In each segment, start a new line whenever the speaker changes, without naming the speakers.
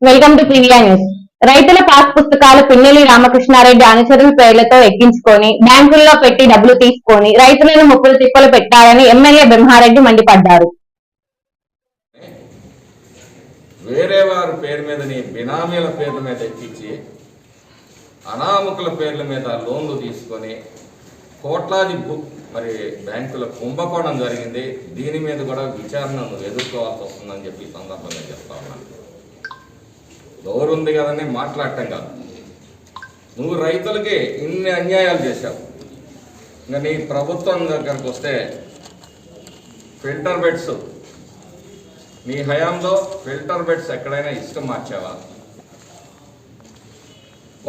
Welcome to ప్రివియా news. రైతుల pass పుస్తకాలు పిన్నెల్లి రామకృష్ణారెడ్డి అనుచరుల పేర్లతో ఎక్కించుకొని బ్యాంకుల్లో పెట్టి డబ్బులు తీసుకొని రైతులను ముప్పులు తిప్పలు పెట్టారని ఎమ్మెల్యే బ్రహ్మారెడ్డి మండిపడ్డారు.
వేరే వారి పేరు మీద బినామీల పేర్ల మీద ఎక్కించి అనామకుల పేర్ల మీద లోన్లు తీసుకొని కోట్లాది మరి బ్యాంకుల కుంభకోణం జరిగింది. దీని మీద కూడా విచారణను ఎదుర్కోవాల్సి వస్తుందని చెప్పి సందర్భంగా చెప్తా ఉన్నాను. గౌరవుంది కదని మాట్లాడటం కాదు. నువ్వు రైతులకి ఇన్ని అన్యాయాలు చేశావు. ఇంకా నీ ప్రభుత్వం దగ్గరకు వస్తే ఫిల్టర్ బెడ్స్ నీ హయాంలో ఫిల్టర్ బెడ్స్ ఎక్కడైనా ఇష్టం మార్చావా?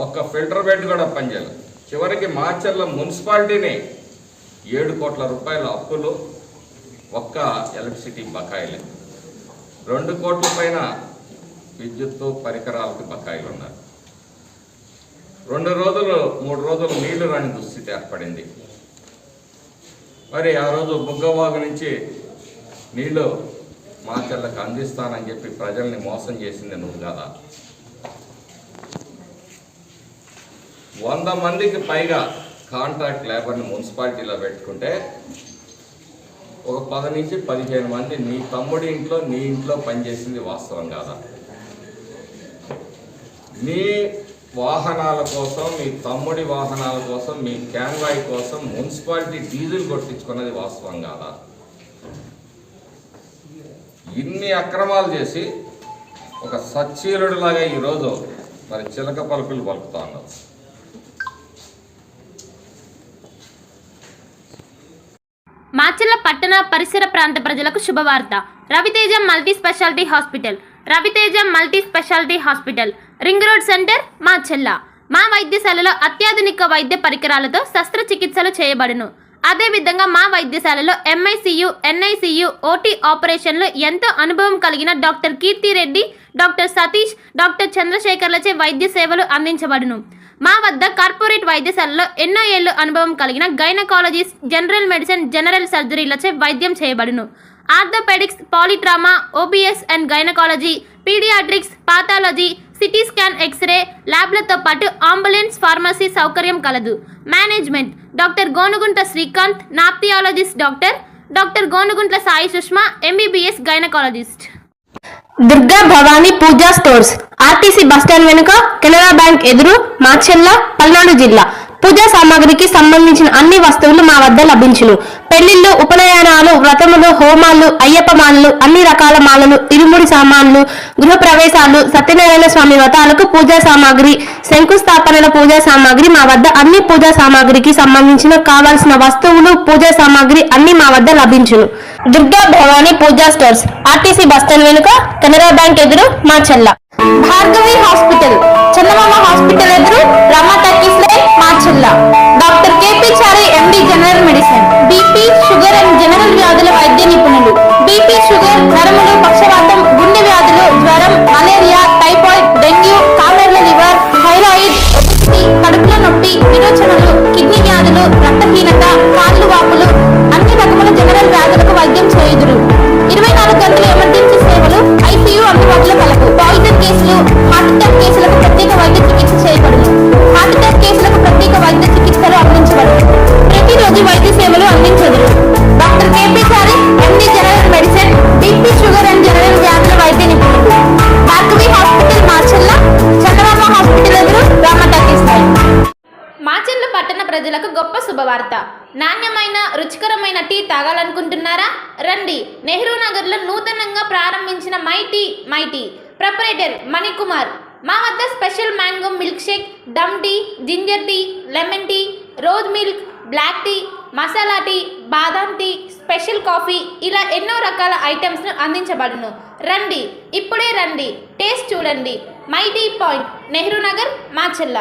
ఒక్క ఫిల్టర్ బెడ్ కూడా పనిచేయలేదు. చివరికి మార్చర్ల మున్సిపాలిటీని 7 కోట్ల రూపాయల అప్పులు, ఒక్క ఎలక్ట్రిసిటీ బకాయిలే, 2 కోట్ల పైన విద్యుత్తు పరికరాలకు బకాయిలు ఉన్నారు. 2 రోజులు 3 రోజులు నీళ్లు రాని దుస్థితి ఏర్పడింది. మరి ఆ రోజు బుగ్గవాగు నుంచి నీళ్లు మాచర్లకు అందిస్తానని చెప్పి ప్రజల్ని మోసం చేసింది నువ్వు కదా. 100 మందికి పైగా కాంట్రాక్ట్ లేబర్ని మున్సిపాలిటీలో పెట్టుకుంటే ఒక 10 నుంచి 15 మంది నీ తమ్ముడి ఇంట్లో నీ ఇంట్లో పనిచేసింది వాస్తవం కాదా? నీ వాహనాల కోసం, మీ తమ్ముడి వాహనాల కోసం, మీ క్యాన్వాయ్ కోసం మున్సిపాలిటీ డీజిల్ కొట్టించుకున్నది వాస్తవం కాదా? ఇన్ని అక్రమాలు చేసి ఒక సచ్చీలుడిలాగా ఈరోజు మరి చిలక పలుకులు పలుకుతా ఉన్నారు.
మాచర్ల పట్టణ పరిసర ప్రాంత ప్రజలకు శుభవార్త. Raviteja multi speciality hospital, Raviteja multi speciality hospital, ring road centre, Macherla. మా వైద్యశాలలో అత్యాధునిక వైద్య పరికరాలతో శస్త్రచికిత్సలు చేయబడును. అదేవిధంగా మా వైద్యశాలలో ఎంఐసియు, ఎన్ఐసియు, ఓటీ ఆపరేషన్లు ఎంతో అనుభవం కలిగిన doctor Keerthi Reddy, doctor Satish, doctor చంద్రశేఖర్లచే వైద్య సేవలు అందించబడును. మా వద్ద కార్పొరేట్ వైద్యశాలలో ఎన్నో ఏళ్లు అనుభవం కలిగిన గైనకాలజిస్ట్, జనరల్ మెడిసిన్, జనరల్ సర్జరీలచే వైద్యం చేయబడును. Orthopaedics, polytrauma, OBS and gynaecology, paediatrics, pathology, CT scan, X ray ల్యాబ్లతో పాటు అంబులెన్స్, ఫార్మసీ సౌకర్యం కలదు. మేనేజ్మెంట్ డాక్టర్ గోనుగుంట శ్రీకాంత్, నాప్థియాలజిస్ట్ doctor Gonuguntla Sai Sushma, MBBS gynaecologist.
Durga Bhavani Pooja stores, RTC bus stand వెనుక, కెనరా బ్యాంక్ ఎదురు, మాచర్ల, పల్నాడు జిల్లా. పూజా సామాగ్రికి సంబంధించిన అన్ని వస్తువులు మా వద్ద లభించును. పెళ్లిళ్లు, ఉపనయనాలు, వ్రతములు, హోమాలు, అయ్యప్ప మాలలు, అన్ని రకాల మాలలు, ఇరుముడి సామాన్లు, గృహ ప్రవేశాలు, సత్యనారాయణ స్వామి వ్రతాలకు పూజా సామాగ్రి, శంకుస్థాపనల పూజా సామాగ్రి మా వద్ద అన్ని పూజా సామాగ్రికి సంబంధించిన కావాల్సిన వస్తువులు, పూజా సామాగ్రి అన్ని మా వద్ద లభించును. Durga Bhavani Pooja stores, RTC bus stand వెనుక, కెనరా బ్యాంక్ ఎదురు, మాచర్ల. భార్గవి హాస్పిటల్, చందమామ హాస్పిటల్ ఎదురు, Rama talkies line, Macherla. Doctor KP Chari, MD general medicine, BP, sugar and general వ్యాధుల వైద్య నిపుణులు. బీపీ, షుగర్, నరములు, పక్షవాతం, గుండె వ్యాధులు, జ్వరం, మలేరియా, టైఫాయిడ్, డెంగ్యూ, కామెర్ల లివర్, థైరాయిడ్, ఒబెసిటీ, కడుపులో నొప్పి, విరోచనలు, కిడ్నీ వ్యాధులు, రక్తహీనత, కాళ్ళు వాపులు, అన్ని రకముల జనరల్ వ్యాధులకు వైద్యం చేయుదురు. 24 గంటల ఎమర్జెన్సీ సేవలు, ఐసీయూ అందుబాటులో కలవు. పాయిజన్ కేసులు, హార్ట్ అటాక్ కేసులకు ప్రత్యేక వైద్య చికిత్స చేయబడును. హార్ట్ అటాక్ కేసులకు ప్రత్యేక వైద్య చికిత్సలు అందించబడును. ప్రతిరోజు వైద్య సేవలు అందించదురు. Doctor KP Chari, MD general medicine, BP, sugar and general వ్యాధుల వైద్య నిపుణులు. భార్గవి హాస్పిటల్, మాచర్ల. చంద్రబాబు హాస్పిటల్ ఎదురు, రమా టాకీస్ లైన్.
మాచర్ల పట్టణ ప్రజలకు గొప్ప శుభవార్త. నాణ్యమైన, రుచికరమైన టీ తాగాలనుకుంటున్నారా? రండి. నెహ్రూ నగర్లో నూతనంగా ప్రారంభించిన మై టీ ప్రొపరేటర్ మణికుమార్. మా వద్ద special mango milk shake, dum tea, ginger tea, lemon tea, rose milk, black tea, masala tea, badam tea, special coffee ఇలా ఎన్నో రకాల ఐటమ్స్ను అందించబడును. రండి, ఇప్పుడే రండి, టేస్ట్ చూడండి. My tea point, Nehru Nagar, Macherla.